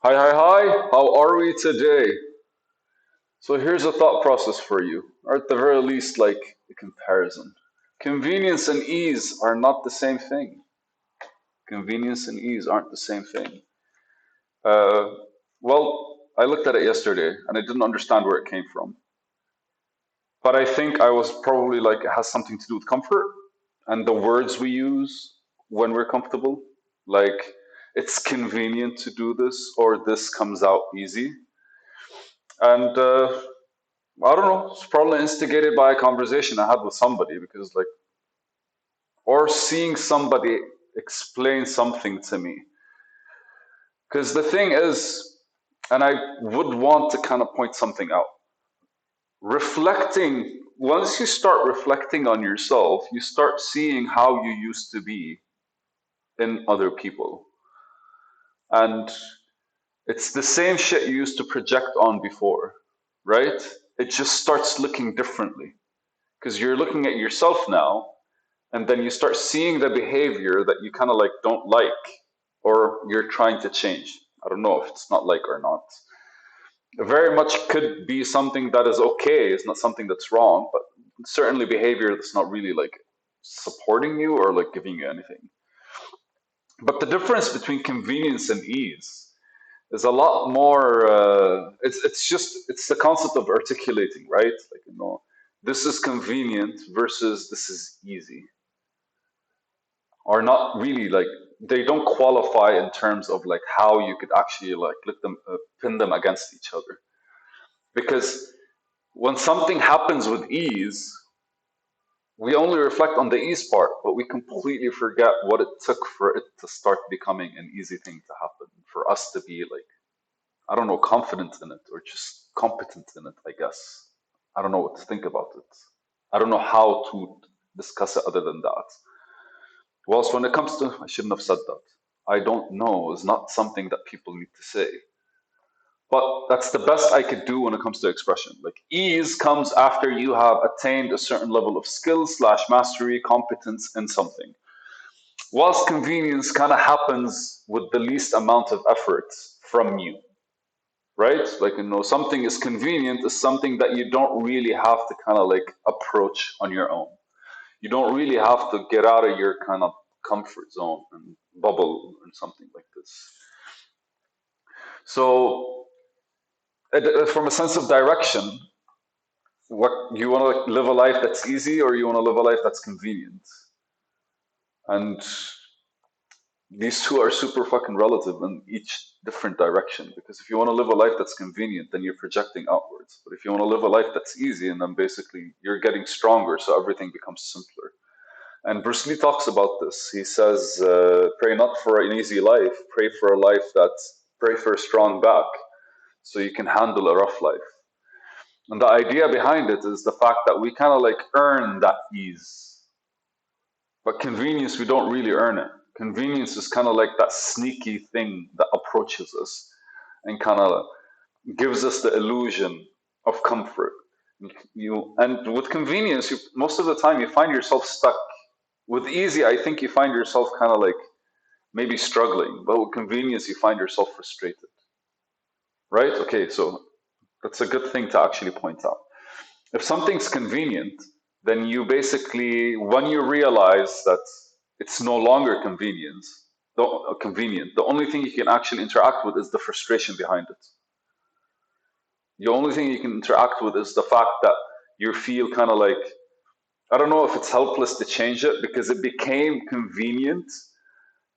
Hi, hi, hi. How are we today? So here's a thought process for you, or at the very least, like a comparison. Convenience and ease are not the same thing. Convenience and ease aren't the same thing. Uh, I looked at it yesterday and I didn't understand where it came from. But I think I was probably like, it has something to do with comfort and the words we use when we're comfortable. Like, it's convenient to do this, or this comes out easy. And I don't know. It's probably instigated by a conversation I had with somebody because, like, or seeing somebody explain something to me. Because the thing is, and I would want to kind of point something out. Reflecting, once you start reflecting on yourself, you start seeing how you used to be in other people. And it's the same shit you used to project on before, right? It just starts looking differently because you're looking at yourself now, and then you start seeing the behavior that you kind of like don't like, or you're trying to change. I don't know if it's not like or not. It very much could be something that is okay. It's not something that's wrong, but certainly behavior that's not really like supporting you or like giving you anything. But the difference between convenience and ease is a lot more. It's the concept of articulating, right? Like, this is convenient versus this is easy, are not really like, they don't qualify in terms of like how you could actually like let them pin them against each other. Because when something happens with ease, we only reflect on the ease part, but we completely forget what it took for it to start becoming an easy thing to happen, for us to be like, I don't know, confident in it or just competent in it, I guess. I don't know what to think about it. I don't know how to discuss it other than that. Whilst when it comes to, I shouldn't have said that. I don't know is not something that people need to say. But that's the best I could do when it comes to expression. Like, ease comes after you have attained a certain level of skill slash mastery, competence in something. Whilst convenience kind of happens with the least amount of effort from you, right? Like, something is convenient is something that you don't really have to kind of like approach on your own. You don't really have to get out of your kind of comfort zone and bubble and something like this. So, from a sense of direction, what you want to live a life that's easy, or you want to live a life that's convenient? And these two are super fucking relative in each different direction. Because if you want to live a life that's convenient, then you're projecting outwards. But if you want to live a life that's easy, and then basically you're getting stronger, so everything becomes simpler. And Bruce Lee talks about this. He says, "Pray not for an easy life. Pray for a strong back, so you can handle a rough life." And the idea behind it is the fact that we kind of like earn that ease, but convenience, we don't really earn it. Convenience is kind of like that sneaky thing that approaches us and kind of gives us the illusion of comfort. And with convenience, most of the time you find yourself stuck. With easy, I think you find yourself kind of like maybe struggling, but with convenience, you find yourself frustrated, right? Okay, so that's a good thing to actually point out. If something's convenient, then you basically, when you realize that it's no longer convenient, the only thing you can actually interact with is the frustration behind it. The only thing you can interact with is the fact that you feel kind of like, I don't know if it's helpless to change it because it became convenient,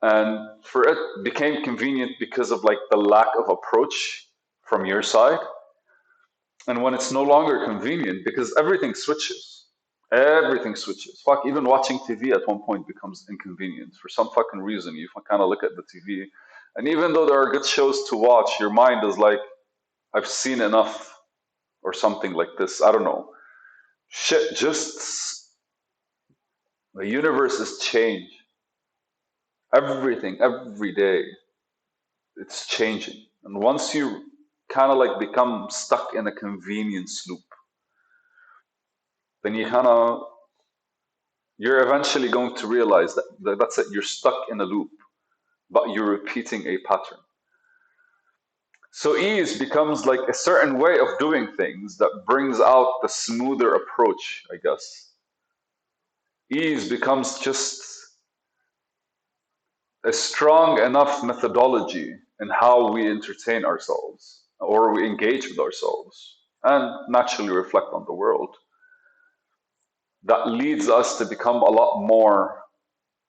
and for it became convenient because of like the lack of approach from your side. And when it's no longer convenient, because everything switches. Fuck, even watching TV at one point becomes inconvenient for some fucking reason. You kind of look at the TV, and even though there are good shows to watch, your mind is like, I've seen enough, or something like this. I don't know. Shit, just the universe has changed. Everything, every day, it's changing. And once you kind of like become stuck in a convenience loop, then you're eventually going to realize that that's it. You're stuck in a loop, but you're repeating a pattern. So ease becomes like a certain way of doing things that brings out the smoother approach, I guess. Ease becomes just a strong enough methodology in how we entertain ourselves or we engage with ourselves and naturally reflect on the world that leads us to become a lot more,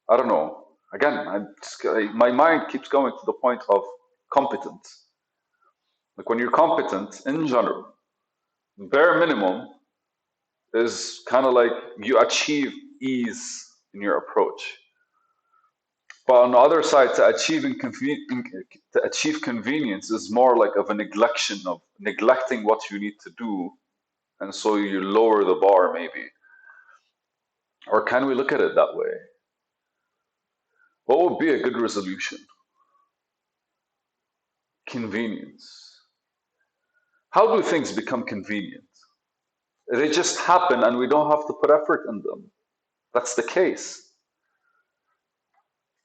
I don't know, again, my mind keeps going to the point of competent. Like when you're competent in general, bare minimum is kind of like you achieve ease in your approach. But on the other side, to achieve convenience is more like of a neglection of neglecting what you need to do, and so you lower the bar maybe. Or can we look at it that way? What would be a good resolution? Convenience. How do things become convenient? They just happen and we don't have to put effort in them. That's the case.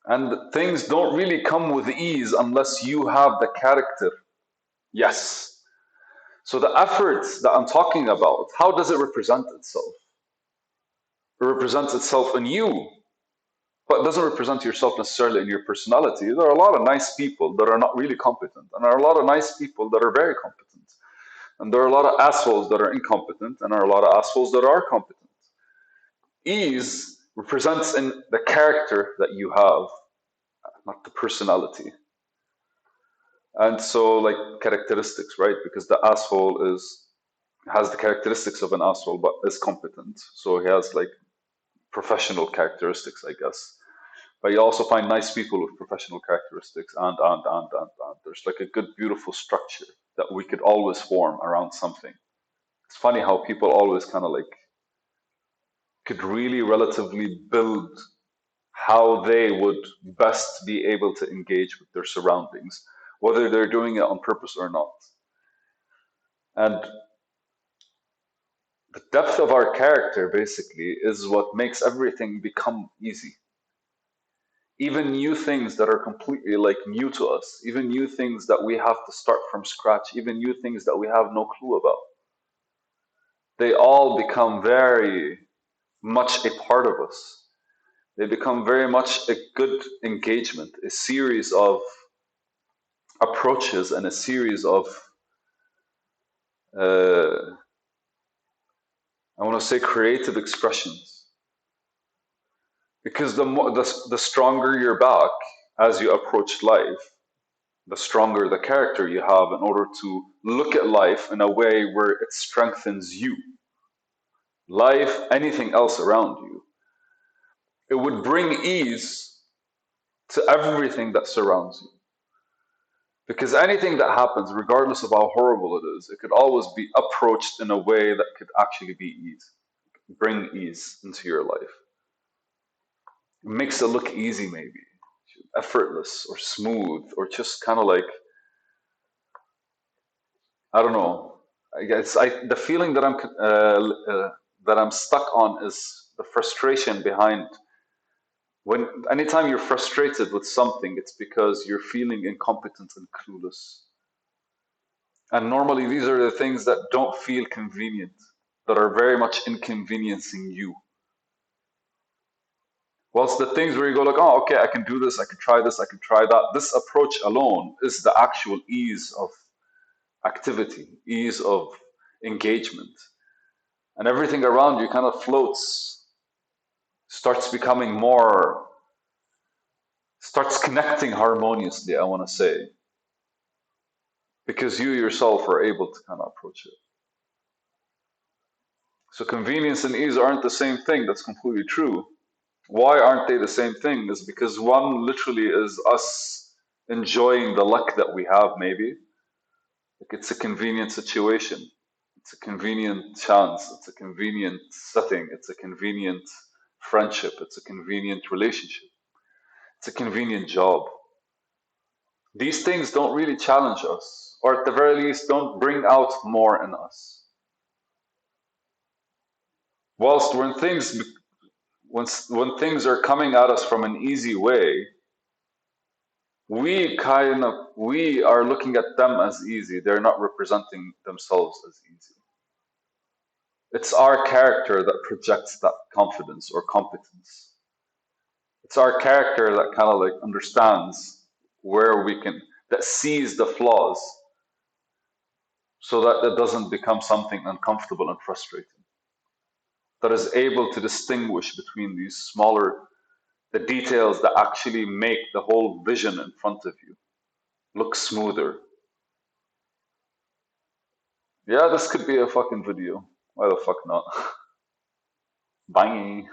And things don't really come with ease unless you have the character. Yes. So the effort that I'm talking about, how does it represent itself? It represents itself in you, but it doesn't represent yourself necessarily in your personality. There are a lot of nice people that are not really competent, and there are a lot of nice people that are very competent. And there are a lot of assholes that are incompetent, and there are a lot of assholes that are competent. Ease represents in the character that you have, not the personality. And so, like characteristics, right? Because the asshole has the characteristics of an asshole, but is competent. So he has like professional characteristics, I guess. But you also find nice people with professional characteristics, and. There's like a good, beautiful structure that we could always form around something. It's funny how people always kind of like could really relatively build how they would best be able to engage with their surroundings, whether they're doing it on purpose or not. And the depth of our character basically is what makes everything become easy. Even new things that are completely like new to us, even new things that we have to start from scratch, even new things that we have no clue about, they all become very much a part of us. They become very much a good engagement, a series of approaches and a series of, I want to say, creative expressions. Because the stronger your back as you approach life, the stronger the character you have in order to look at life in a way where it strengthens you. Life, anything else around you. It would bring ease to everything that surrounds you. Because anything that happens, regardless of how horrible it is, it could always be approached in a way that could actually be ease, bring ease into your life. It makes it look easy, maybe effortless or smooth, or just kind of like, I don't know. I guess the feeling that I'm stuck on is the frustration behind when anytime you're frustrated with something, it's because you're feeling incompetent and clueless. And normally these are the things that don't feel convenient, that are very much inconveniencing you. Whilst the things where you go like, oh, okay, I can do this, I can try this, I can try that. This approach alone is the actual ease of activity, ease of engagement. And everything around you kind of floats, starts becoming more, starts connecting harmoniously, I want to say, because you yourself are able to kind of approach it. So convenience and ease aren't the same thing. That's completely true. Why aren't they the same thing? Is because one literally is us enjoying the luck that we have, maybe. Like it's a convenient situation. It's a convenient chance. It's a convenient setting. It's a convenient friendship. It's a convenient relationship. It's a convenient job. These things don't really challenge us, or at the very least, don't bring out more in us. Whilst when things are coming at us from an easy way, we are looking at them as easy. They're not representing themselves as easy. It's our character that projects that confidence or competence. It's our character that kind of like understands where we can, that sees the flaws so that it doesn't become something uncomfortable and frustrating. That is able to distinguish between these smaller, the details that actually make the whole vision in front of you look smoother. Yeah, this could be a fucking video. Why the fuck not? Bye.